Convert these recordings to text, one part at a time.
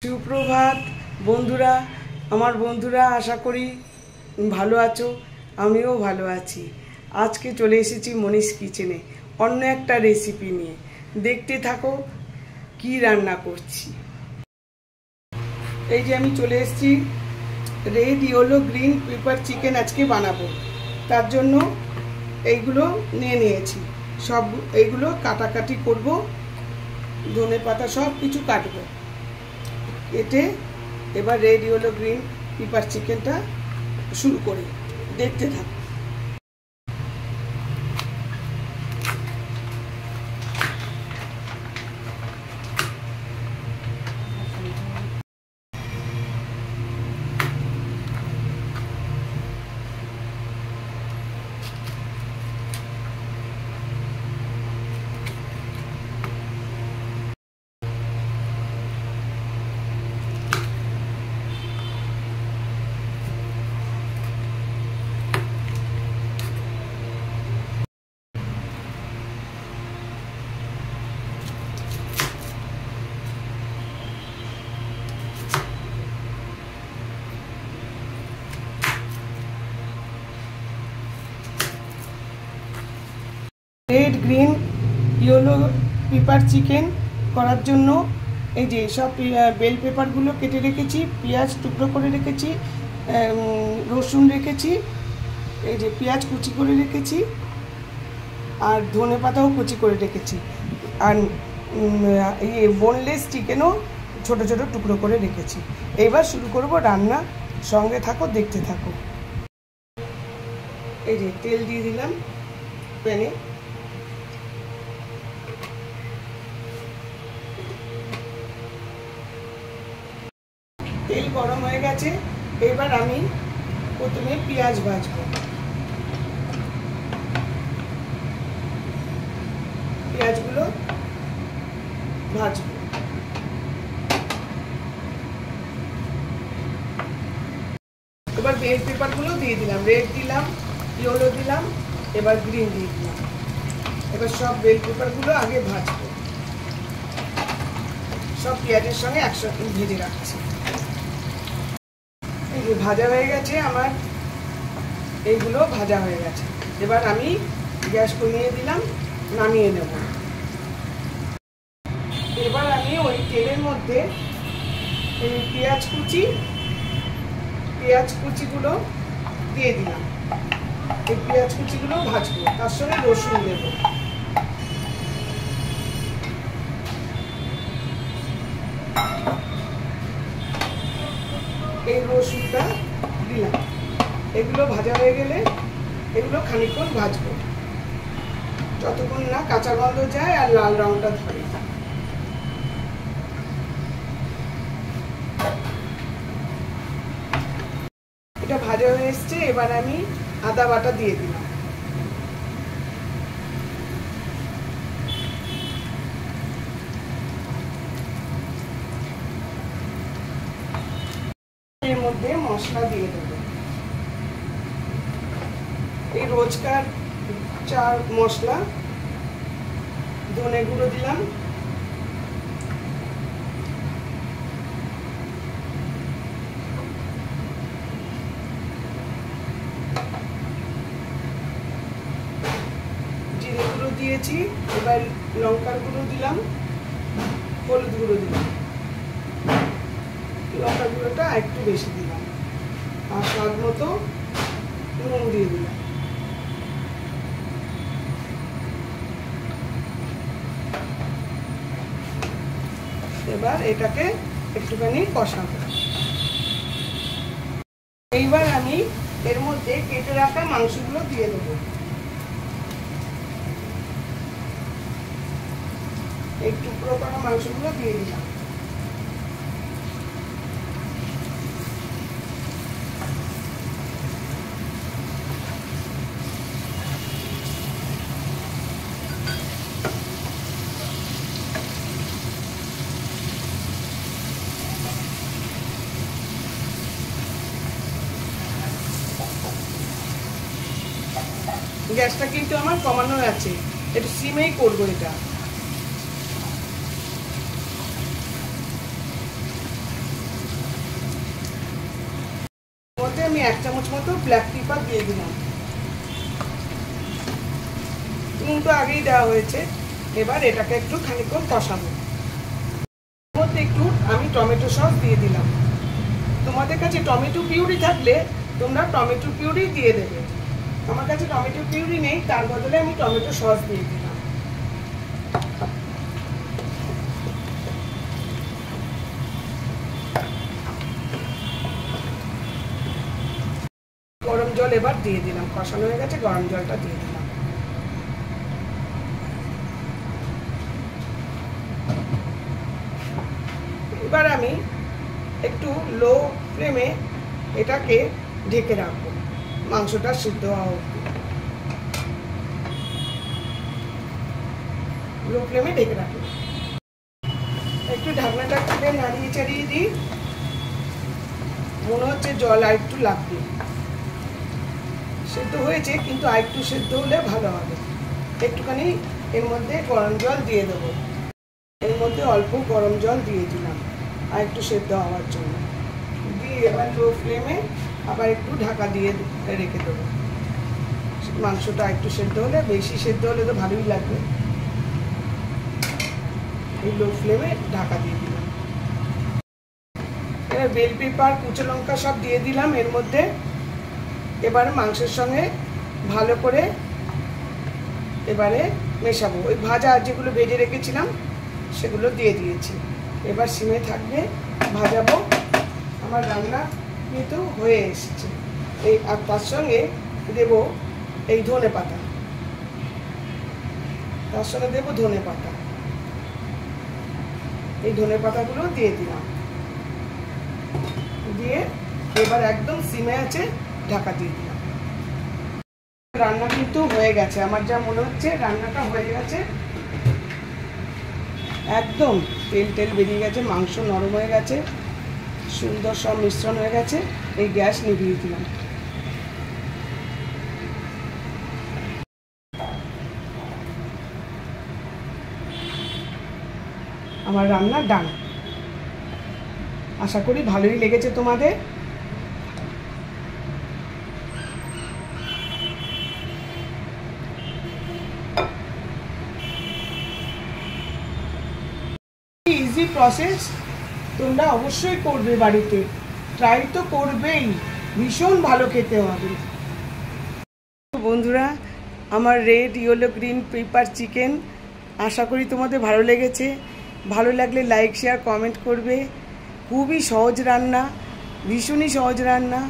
সুপ্রভাত বন্ধুরা, আমার বন্ধুরা, আশা করি ভালো আছো। আমিও ভালো আছি। আজকে চলে এসেছি মনীষ কিচেনে অন্য একটা রেসিপি নিয়ে। দেখতে থাকো কি রান্না করছি। এই যে আমি চলে এসেছি, red yellow green pepper chicken আজকে বানাবো। তার জন্য এইগুলো নিয়ে নিয়েছি। সব এইগুলো কাটাকাটি করব, ধনে পাতা সব কিছু কাটবো। এতে এবার রেড ইয়েলো গ্রিন পেপার চিকেনটা শুরু করি, দেখতে থাকো। Red green yellow pepper chicken করার জন্য এই যে সব বেল পেপারগুলো কেটে রেখেছি, পেঁয়াজ টুকরো করে রেখেছি, রসুন রেখেছি, এই যে পেঁয়াজ কুচি করে রেখেছি, আর ধনে পাতাও কুচি করে রেখেছি, আর এই বোনলেস চিকেনও ছোট ছোট টুকরো করে রেখেছি। এইবার শুরু করব রান্না, সঙ্গে থাকো, দেখতে থাকো। এই যে তেল দিয়ে দিলাম প্যানে। তেল গরম হয়ে গেছে, এবার আমি প্রথমে পেঁয়াজ ভাজবো। পেঁয়াজগুলো ভাজবো। এবার বেল পেপারগুলো দিয়ে দিলাম, রেড দিলাম, ইয়েলো দিলাম, এবার গ্রিন দিয়ে দিলাম। এবার সব বেল পেপারগুলো আগে ভাজবো, সব পেঁয়াজের সঙ্গে একসাথে ভেজে রাখছি। এই যে ভাজা হয়ে গেছে আমার, এইগুলো ভাজা হয়ে গেছে। এবার আমি গ্যাস কমিয়ে দিলাম, নামিয়ে নেব। এবার আমি ওই তেলের মধ্যে এই পেঁয়াজ কুচিগুলো দিয়ে দিলাম। এই পেঁয়াজ কুচিগুলো ভাজবো, তার সঙ্গে রসুন দেবো। এই রসুনটা দিলাম। এগুলো ভাজা হয়ে গেলে এগুলো খানিকক্ষণ ভাজবো, যতক্ষণ না কাঁচা গন্ধ যায় আর লাল রঙটা ধরে। এটা ভাজা হয়ে এসছে, এবার আমি আদা বাটা দিয়ে দিলাম। এর মধ্যে মশলা দিয়ে দেবো, এই রোজকার চার মশলা। ধনে গুঁড়ো দিলাম, জিরে গুঁড়ো দিয়েছি, এবার লঙ্কার গুঁড়ো দিলাম, হলুদ গুঁড়ো দিলাম। লঙ্কার গুঁড়োটা একটু বেশি দিলাম, আর স্বাদ মতো নুন দিয়ে দিলাম। এবার এটাকে একটুখানি কষাবো। এইবার আমি এর মধ্যে কেটে রাখা মাংসগুলো দিয়ে দেবো। এই টুকরো করা মাংসগুলো দিয়ে দিলাম। গ্যাসটা কিন্তু আমার কমানো আছে, একটু সিমেই করবো এটা। 1 চামচ মতো ব্ল্যাক পেপার দিয়ে দিলাম। নুন তো আগেই দেওয়া হয়েছে। এবার এটাকে একটু খানিকক্ষণ কষাবো। এর মধ্যে একটু আমি টমেটো সস দিয়ে দিলাম। তোমাদের কাছে টমেটো পিউরি থাকলে তোমরা টমেটো পিউরি দিয়ে দেবে। আমার কাছে টমেটো পিউরি নেই, তার বদলে আমি টমেটো সস দিয়ে দিলাম। গরম জল এবার দিয়ে দিলাম। কষানো হয়ে গেছে, গরম জলটা দিয়ে দিলাম। এবার আমি একটু লো ফ্লেমে এটাকে ঢেকে রাখবো মাংসটা সিদ্ধ হওয়া অবধি। লো ফ্লেমে ঢেকে রাখবো। একটু ঢাকনাটা খুলে নাড়িয়ে চাড়িয়ে দিই। মনে হচ্ছে জল আর একটু লাগবে। সেদ্ধ হয়েছে, কিন্তু আর একটু সেদ্ধ হলে ভালো হবে। একটুখানি এর মধ্যে গরম জল দিয়ে দেবো। এর মধ্যে অল্প গরম জল দিয়ে দিলাম আর একটু সেদ্ধ হওয়ার জন্য। দিয়ে এবার লো ফ্লেমে আবার একটু ঢাকা দিয়ে রেখে দেবো। মাংসটা একটু সেদ্ধ হলে, বেশি সেদ্ধ হলে তো ভালোই লাগবে। এই লো ফ্লেমে ঢাকা দিয়ে দিলাম। এবার বেল পেপার, কুচো লঙ্কা সব দিয়ে দিলাম এর মধ্যে। এবারে মাংসের সঙ্গে ভালো করে এবারে মেশাবো। ওই ভাজা যেগুলো ভেজে রেখেছিলাম সেগুলো দিয়ে দিয়েছি। এবার সিমে থাকবে, ভাজাবো। আমার রান্না কিন্তু হয়ে এসেছে। এই আর তার সঙ্গে দেবো এই ধনে পাতা। তার সঙ্গে দেবো ধনে পাতা। এই ধনে পাতাগুলো দিয়ে দিলাম। দিয়ে এবার একদম সিমে আছে, ঢাকা দিয়ে দিলাম। রান্না কিন্তু হয়ে গেছে। আমার যা মনে হচ্ছে রান্নাটা হয়ে গেছে। একদম তেল তেল বেরিয়ে গেছে, মাংস নরম হয়ে গেছে, সুন্দর সব মিশ্রণ হয়ে গেছে। এই গ্যাস নিভিয়ে দিলাম। আমার রান্না ডান। আশা করি ভালোই লেগেছে তোমাদের। ইজি প্রসেস, তোমরা অবশ্যই করবে বাড়িতে। ট্রাই তো করবেই, ভীষণ ভালো খেতে হবে। বন্ধুরা, আমার red yellow green pepper chicken আশা করি তোমাদের ভালো লেগেছে। ভালো লাগলে লাইক, শেয়ার, কমেন্ট করবে। খুবই সহজ রান্না, ভীষণই সহজ রান্না।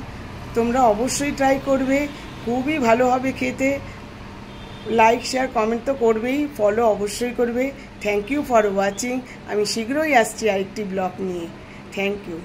তোমরা অবশ্যই ট্রাই করবে, খুবই ভালো হবে খেতে। লাইক, শেয়ার, কমেন্ট তো করবেই, ফলো অবশ্যই করবে। Thank you for watching. আমি শীঘ্রই আসছি আরেকটি ব্লগ নিয়ে। Thank you.